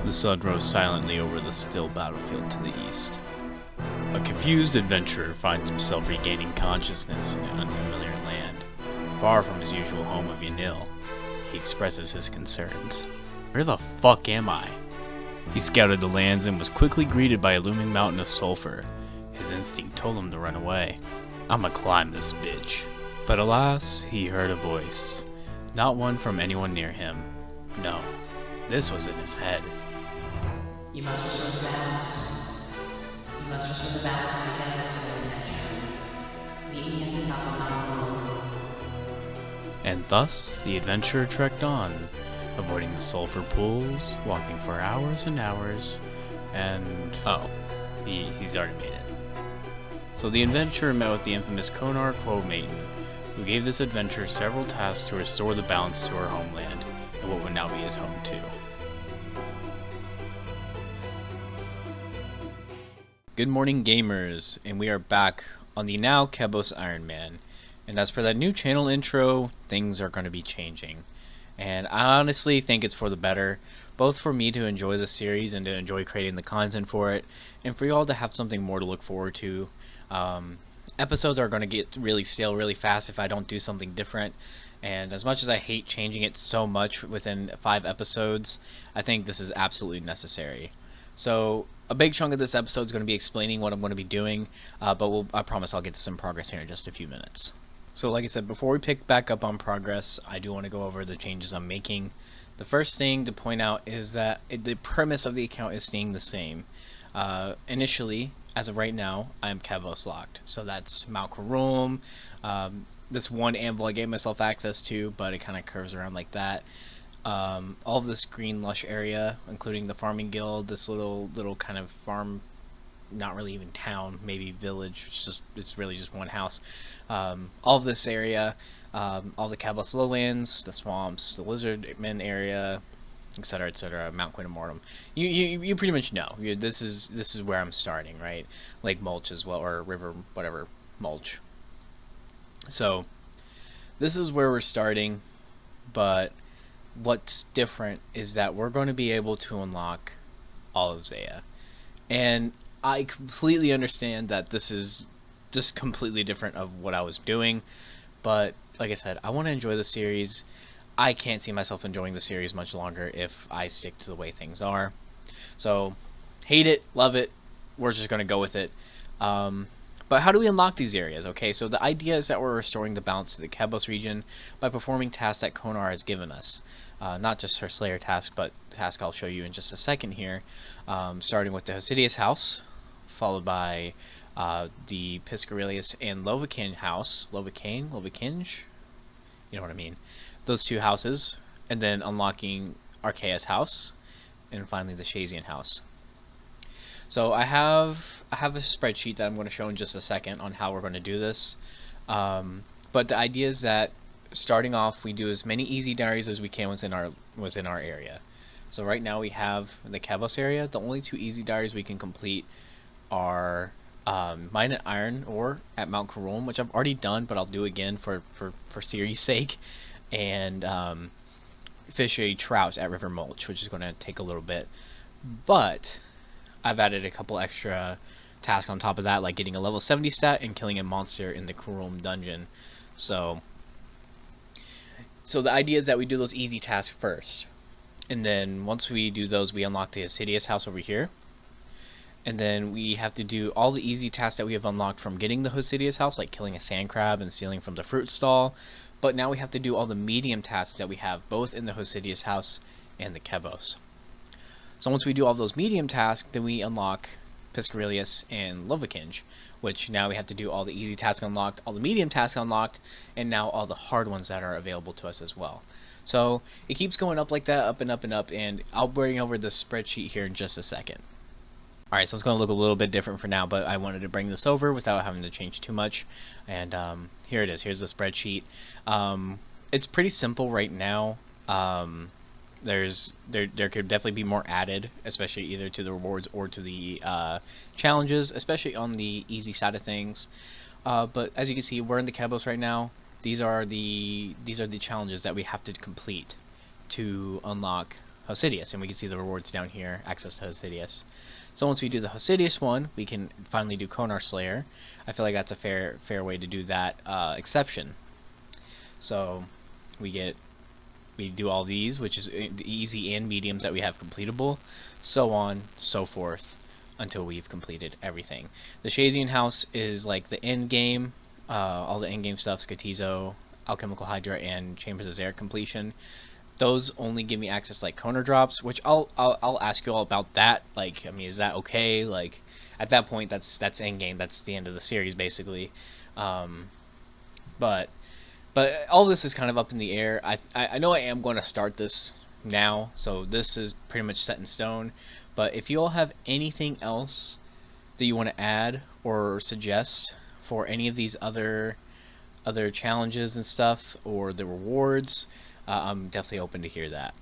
The sun rose silently over the still battlefield to the east. A confused adventurer finds himself regaining consciousness in an unfamiliar land. Far from his usual home of Yanil, he expresses his concerns. Where the fuck am I? He scouted the lands and was quickly greeted by a looming mountain of sulfur. His instinct told him to run away. I'ma climb this bitch. But alas, he heard a voice. Not one from anyone near him. No, this was in his head. You must restore the balance. You must restore the balance to the adventure. Meet me at the top of Mount Road. And thus, the adventurer trekked on, avoiding the sulfur pools, walking for hours and hours, and... oh, he's already made it. So the adventurer met with the infamous Konar Quo-Maiden, who gave this adventurer several tasks to restore the balance to her homeland, and what would now be his home too. Good morning, gamers, and we are back on the now Kebos Iron Man. And as per that new channel intro, things are going to be changing. And I honestly think it's for the better, both for me to enjoy the series and to enjoy creating the content for it, and for y'all to have something more to look forward to. Episodes are going to get really stale really fast if I don't do something different. And as much as I hate changing it so much within 5 episodes, I think this is absolutely necessary. So a big chunk of this episode is going to be explaining what I'm going to be doing, but I promise I'll get to some progress here in just a few minutes. So like I said, before we pick back up on progress, I do want to go over the changes I'm making. The first thing to point out is that the premise of the account is staying the same. Initially, as of right now, I am Kebos locked. So that's Mount Karum, this one anvil I gave myself access to, but it kind of curves around like that. All of this green lush area, including the farming guild, this little kind of farm, not really even town, maybe village, it's really just one house. All of this area, all the Kebos lowlands, the swamps, the lizardmen area, etc., Mount Quinamortum. You pretty much know. This is where I'm starting, right? Lake Mulch as well, or River whatever Mulch. So this is where we're starting, but what's different is that we're going to be able to unlock all of Zaya. And I completely understand that this is just completely different of what I was doing, but like I said, I want to enjoy the series. I can't see myself enjoying the series much longer if I stick to the way things are. So, hate it, love it, we're just going to go with it. But how do we unlock these areas? Okay, so the idea is that we're restoring the balance to the Kebos region by performing tasks that Konar has given us. Not just her Slayer task, but the task I'll show you in just a second here. Starting with the Hosidius house, followed by the Piscarilius and Lovakin house. Lovakinge? You know what I mean. Those two houses, and then unlocking Archaea's house, and finally the Shazian house. So I have a spreadsheet that I'm going to show in just a second on how we're going to do this. But the idea is that starting off, we do as many easy diaries as we can within our area. So right now we have the Kebos area. The only 2 easy diaries we can complete are Mine and Iron Ore at Mount Karum, which I've already done, but I'll do again for series sake, and Fish a Trout at River Mulch, which is going to take a little bit. But I've added a couple extra tasks on top of that, like getting a level 70 stat and killing a monster in the Karum dungeon. So the idea is that we do those easy tasks first, and then once we do those, we unlock the Hosidius house over here. And then we have to do all the easy tasks that we have unlocked from getting the Hosidius house, like killing a sand crab and stealing from the fruit stall. But now we have to do all the medium tasks that we have both in the Hosidius house and the Kebos. So once we do all those medium tasks, then we unlock Piscarilius and Lovakinge, which now we have to do all the easy tasks unlocked, all the medium tasks unlocked, and now all the hard ones that are available to us as well. So it keeps going up like that, up and up and up, and I'll bring over the spreadsheet here in just a second. Alright, so it's going to look a little bit different for now, but I wanted to bring this over without having to change too much. And here it is. Here's the spreadsheet. It's pretty simple right now. There could definitely be more added, especially either to the rewards or to the challenges, especially on the easy side of things. But as you can see, we're in the Kebos right now. These are the challenges that we have to complete to unlock Hosidius, and we can see the rewards down here, access to Hosidius. So once we do the Hosidius one, we can finally do Konar Slayer. I feel like that's a fair way to do that exception. So we do all these, which is the easy and mediums that we have completable, so on, so forth, until we've completed everything. The Shazian house is like the end game, all the end game stuff, Skatizo, Alchemical Hydra, and Chambers of Zerek completion. Those only give me access to like Konar drops, which I'll ask you all about that. Like, I mean, is that okay? Like, at that point, that's end game. That's the end of the series, basically. But all this is kind of up in the air. I know I am going to start this now, so this is pretty much set in stone. But if you all have anything else that you want to add or suggest for any of these other challenges and stuff, or the rewards, I'm definitely open to hear that.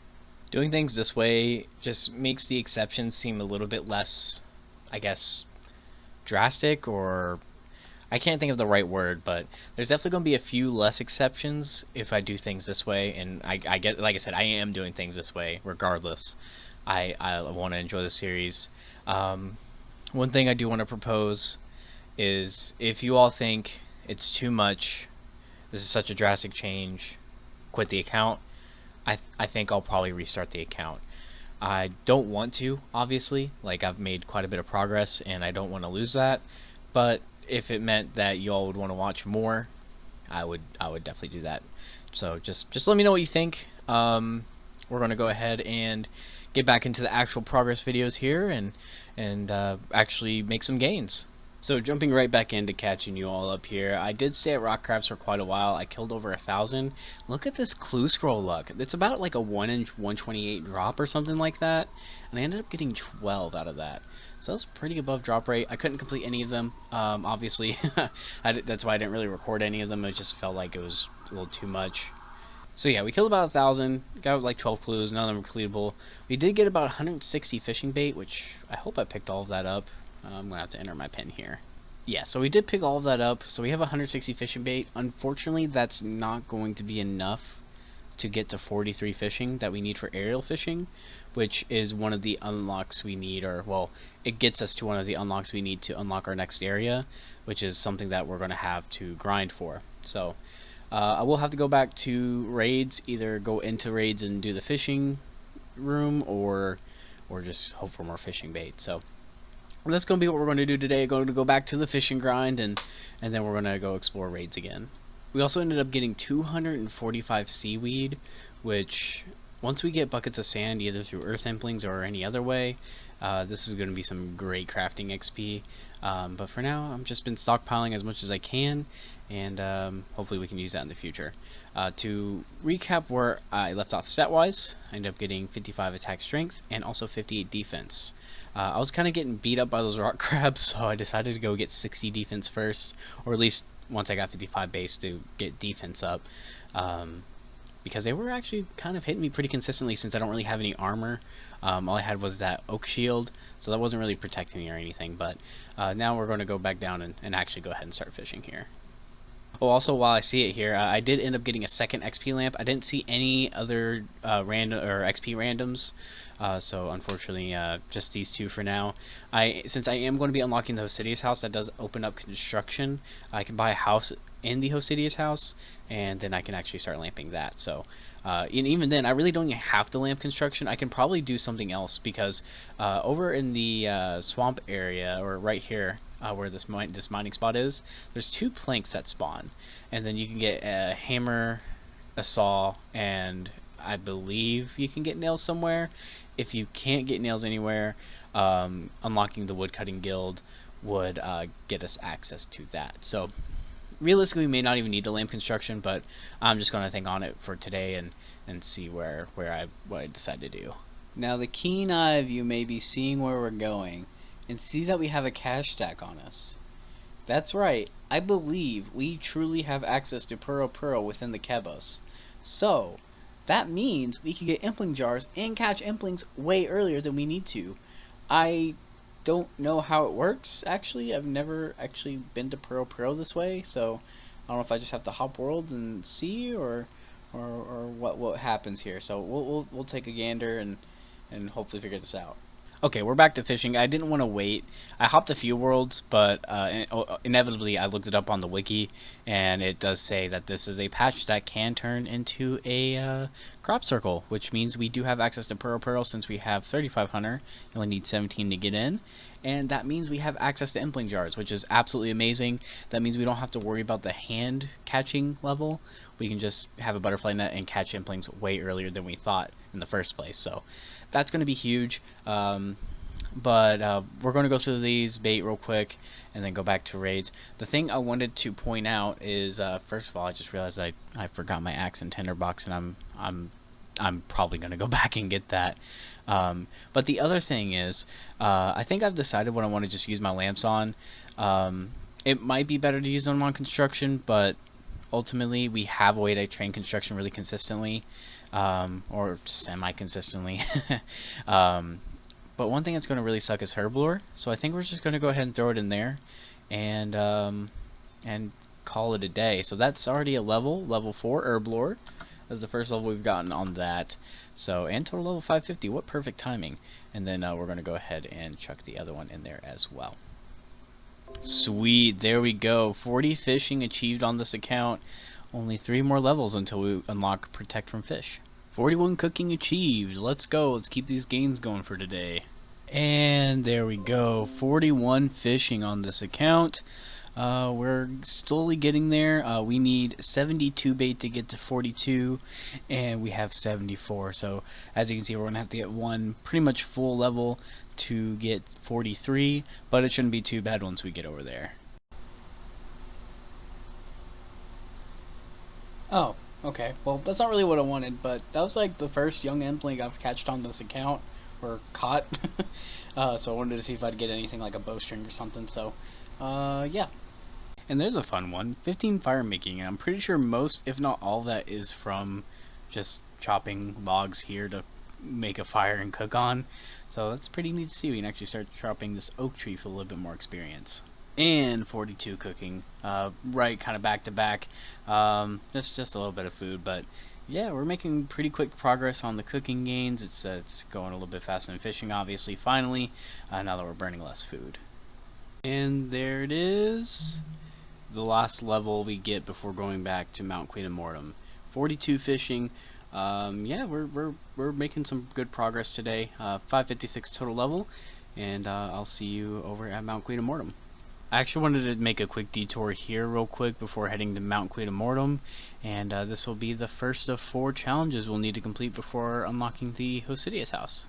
Doing things this way just makes the exceptions seem a little bit less, I guess, drastic, or I can't think of the right word, but there's definitely going to be a few less exceptions if I do things this way. And I get, like I said, I am doing things this way regardless. I want to enjoy the series. One thing I do want to propose is, if you all think it's too much, this is such a drastic change, quit the account. I think I'll probably restart the account. I don't want to, obviously. Like, I've made quite a bit of progress, and I don't want to lose that. But if it meant that y'all would want to watch more, I would definitely do that. So just let me know what you think. We're gonna go ahead and get back into the actual progress videos here, and actually make some gains. So jumping right back into catching you all up here, I did stay at Rock Crabs for quite a while. I killed over 1,000. Look at this clue scroll luck. It's about like a 1-inch 128 drop or something like that, and I ended up getting 12 out of that. So that's pretty above drop rate. I couldn't complete any of them, obviously. That's why I didn't really record any of them. It just felt like it was a little too much. So yeah, we killed about 1,000, got like 12 clues, none of them were completable. We did get about 160 fishing bait, which I hope I picked all of that up. I'm gonna have to enter my pin here. Yeah, so we did pick all of that up. So we have 160 fishing bait. Unfortunately, that's not going to be enough to get to 43 fishing that we need for aerial fishing, which is one of the unlocks we need, or well, it gets us to one of the unlocks we need to unlock our next area, which is something that we're going to have to grind for. So I will have to go back to raids, either go into raids and do the fishing room, or just hope for more fishing bait. So that's going to be what we're going to do today. Going to go back to the fishing grind, and then we're going to go explore raids again. We also ended up getting 245 seaweed, which once we get buckets of sand, either through earth implings or any other way, this is going to be some great crafting XP. But for now, I've just been stockpiling as much as I can, and hopefully we can use that in the future. To recap where I left off stat-wise, I ended up getting 55 attack strength and also 58 defense. I was kind of getting beat up by those rock crabs, so I decided to go get 60 defense first, or at least once I got 55 base, to get defense up, because they were actually kind of hitting me pretty consistently since I don't really have any armor. All I had was that oak shield, so that wasn't really protecting me or anything. But now we're going to go back down and actually go ahead and start fishing here. Oh, also, while I see it here, I did end up getting a second XP lamp. I didn't see any other random or XP randoms, so unfortunately, just these two for now. Since I am going to be unlocking the Hosidius house, that does open up construction. I can buy a house in the Hosidius house, and then I can actually start lamping that. So, and even then, I really don't even have to lamp construction. I can probably do something else, because over in the swamp area, or right here, where this mining spot is, there's 2 planks that spawn, and then you can get a hammer, a saw, and I believe you can get nails somewhere. If you can't get nails anywhere, unlocking the woodcutting guild would get us access to that. So realistically, we may not even need to lamp construction, but I'm just going to think on it for today and see what I decide to do. Now, the keen eye of you may be seeing where we're going and see that we have a cash stack on us. That's right, I believe we truly have access to Puro within the Kebos. So that means we can get impling jars and catch implings way earlier than we need to. I don't know how it works, actually. I've never actually been to Puro this way, so I don't know if I just have to hop worlds and see, or what happens here. So we'll take a gander and hopefully figure this out. Okay, we're back to fishing. I didn't want to wait. I hopped a few worlds, but inevitably I looked it up on the wiki, and it does say that this is a patch that can turn into a crop circle, which means we do have access to Pearl since we have 35 Hunter. You only need 17 to get in, and that means we have access to impling jars, which is absolutely amazing. That means we don't have to worry about the hand catching level. We can just have a butterfly net and catch implings way earlier than we thought in the first place. So that's going to be huge. But we're going to go through these bait real quick and then go back to raids. The thing I wanted to point out is, first of all, I just realized I forgot my axe and tinderbox, and I'm probably going to go back and get that. But the other thing is, I think I've decided what I want to just use my lamps on. It might be better to use them on construction, but ultimately we have a way to train construction really consistently, or semi-consistently. But one thing that's going to really suck is herblore, so I think we're just going to go ahead and throw it in there and call it a day. So that's already a level 4 herblore. That's the first level we've gotten on that. So, and total level 550. What perfect timing. And then we're going to go ahead and chuck the other one in there as well. Sweet, there we go. 40 fishing achieved on this account. Only 3 more levels until we unlock Protect from Fish. 41 cooking achieved. Let's go. Let's keep these gains going for today. And there we go. 41 fishing on this account. We're slowly getting there. We need 72 bait to get to 42, and we have 74. So as you can see, we're going to have to get one pretty much full level to get 43, but it shouldn't be too bad once we get over there. Oh, okay. Well, that's not really what I wanted, but that was like the first young impling I've catched on this account, or caught. So I wanted to see if I'd get anything like a bowstring or something, so yeah. And there's a fun one, 15 fire making, and I'm pretty sure most, if not all, that is from just chopping logs here to make a fire and cook on. So that's pretty neat to see. We can actually start chopping this oak tree for a little bit more experience. And 42 cooking, right, kind of back to back. Just a little bit of food, but yeah, we're making pretty quick progress on the cooking gains. It's going a little bit faster than fishing, obviously. Finally, now that we're burning less food. And there it is, the last level we get before going back to Mount Queen Immortum. 42 fishing. Yeah, we're making some good progress today. 556 total level, and I'll see you over at Mount Queen Immortum. I actually wanted to make a quick detour here real quick before heading to Mount Queen Immortum, and this will be the first of 4 challenges we'll need to complete before unlocking the Hosidius house.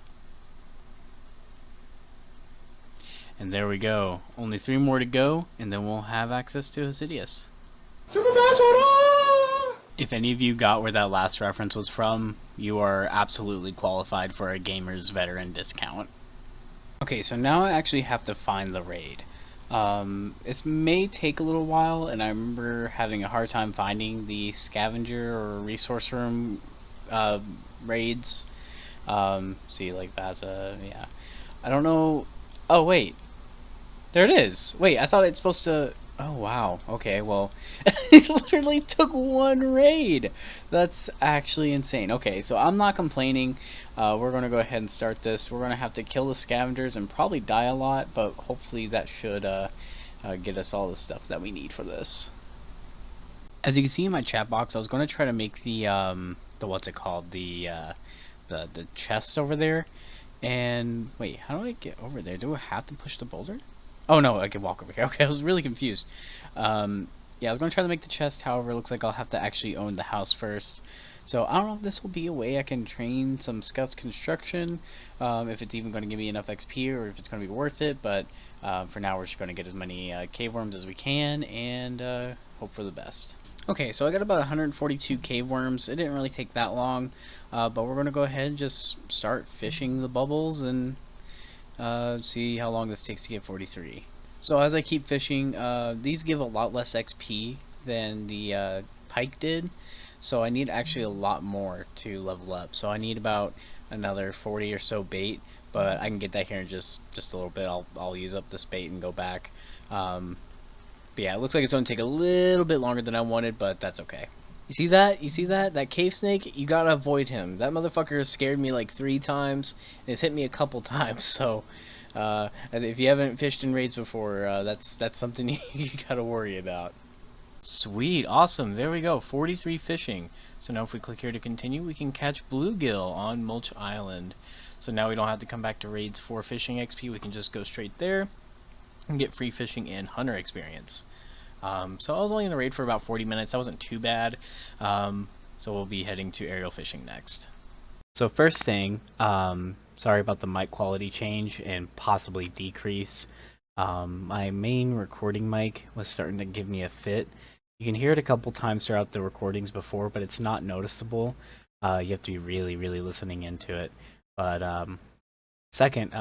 And there we go. Only 3 more to go, and then we'll have access to Hosidius. Super fast one! If any of you got where that last reference was from, you are absolutely qualified for a Gamer's Veteran discount. Okay, so now I actually have to find the raid. This may take a little while, and I remember having a hard time finding the scavenger or resource room raids. See, like Vaza, yeah. I don't know. Oh, wait. There it is. Wait, I thought it's supposed to... Oh, wow. Okay, well, it literally took 1 raid. That's actually insane. Okay, so I'm not complaining. We're going to go ahead and start this. We're going to have to kill the scavengers and probably die a lot, but hopefully that should get us all the stuff that we need for this. As you can see in my chat box, I was going to try to make the what's it called? The chest over there. And, wait, how do I get over there? Do I have to push the boulder? Oh no, I can walk over here. Okay, I was really confused. Yeah, I was going to try to make the chest, however, it looks like I'll have to actually own the house first. So I don't know if this will be a way I can train some scuffed construction, if it's even going to give me enough XP or if it's going to be worth it, but for now we're just going to get as many cave worms as we can and hope for the best. Okay, so I got about 142 cave worms. It didn't really take that long, but we're going to go ahead and just start fishing the bubbles and see how long this takes to get 43. So as I keep fishing, these give a lot less XP than the pike did, so I need actually a lot more to level up. So I need about another 40 or so bait, but I can get that here in just a little bit. I'll use up this bait and go back. But yeah, it looks like it's going to take a little bit longer than I wanted, but that's okay. You see that? You see that? That cave snake? You gotta avoid him. That motherfucker has scared me like 3 times and has hit me a couple times. So, if you haven't fished in raids before, that's something you gotta worry about. Sweet, awesome. There we go. 43 fishing. So now if we click here to continue, we can catch bluegill on Mulch Island. So now we don't have to come back to raids for fishing XP. We can just go straight there and get free fishing and hunter experience. So I was only in the raid for about 40 minutes. That wasn't too bad. So we'll be heading to aerial fishing next. So first thing, sorry about the mic quality change and possibly decrease. My main recording mic was starting to give me a fit. You can hear it a couple times throughout the recordings before, but it's not noticeable. You have to be really, really listening into it. But second,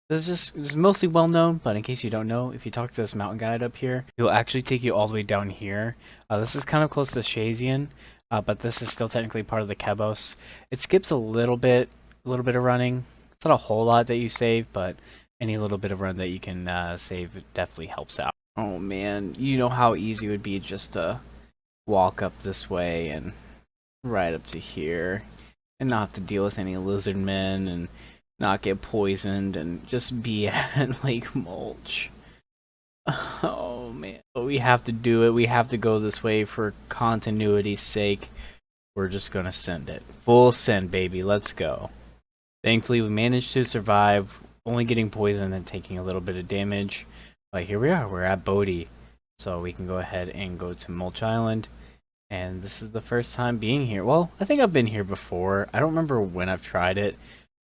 this is mostly well known, but in case you don't know, if you talk to this mountain guide up here, he'll actually take you all the way down here. This is kind of close to Shazian, but this is still technically part of the Kebos. It skips a little bit of running. It's not a whole lot that you save, but any little bit of run that you can save definitely helps out. Oh man, you know how easy it would be just to walk up this way and right up to here and not have to deal with any lizard men and not get poisoned and just be at Lake Mulch. Oh man, but we have to do it. We have to go this way for continuity's sake. We're just gonna send it. Full send, baby. Let's go. Thankfully, we managed to survive, only getting poisoned and taking a little bit of damage. But here we are. We're at Bodhi. So we can go ahead and go to Mulch Island. And this is the first time being here. Well, I think I've been here before. I don't remember when I've tried it.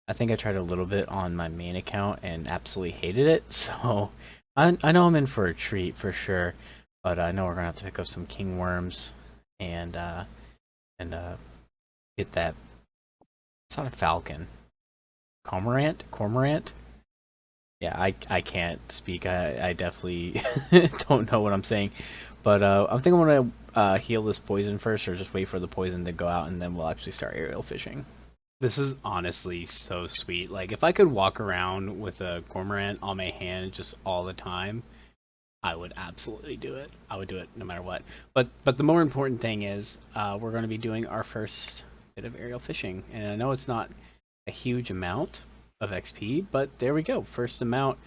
I think I tried a little bit on my main account and absolutely hated it. So I know I'm in for a treat for sure. But I know we're going to have to pick up some king worms and get that. It's not a falcon. Cormorant? Yeah, I can't speak. I definitely don't know what I'm saying. But I think I'm going to heal this poison first, or just wait for the poison to go out, and then we'll actually start aerial fishing. This is honestly so sweet. Like, if I could walk around with a cormorant on my hand just all the time, I would absolutely do it. I would do it no matter what. But the more important thing is we're going to be doing our first bit of aerial fishing. And I know it's not a huge amount of XP, but there we go. First amount.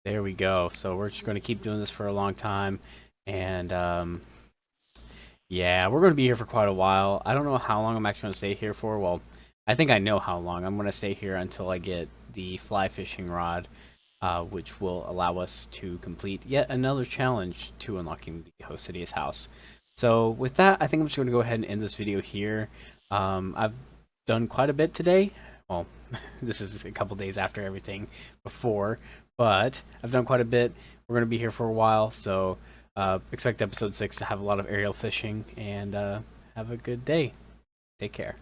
There we go. So we're just going to keep doing this for a long time. And yeah, we're going to be here for quite a while. I don't know how long I'm actually going to stay here for. Well, I think I know how long. I'm going to stay here until I get the fly fishing rod, which will allow us to complete yet another challenge to unlocking the Hosidius house. So with that, I think I'm just going to go ahead and end this video here. I've done quite a bit today. Well, this is a couple days after everything before, but I've done quite a bit. We're going to be here for a while, so expect episode 6 to have a lot of aerial fishing, and have a good day. Take care.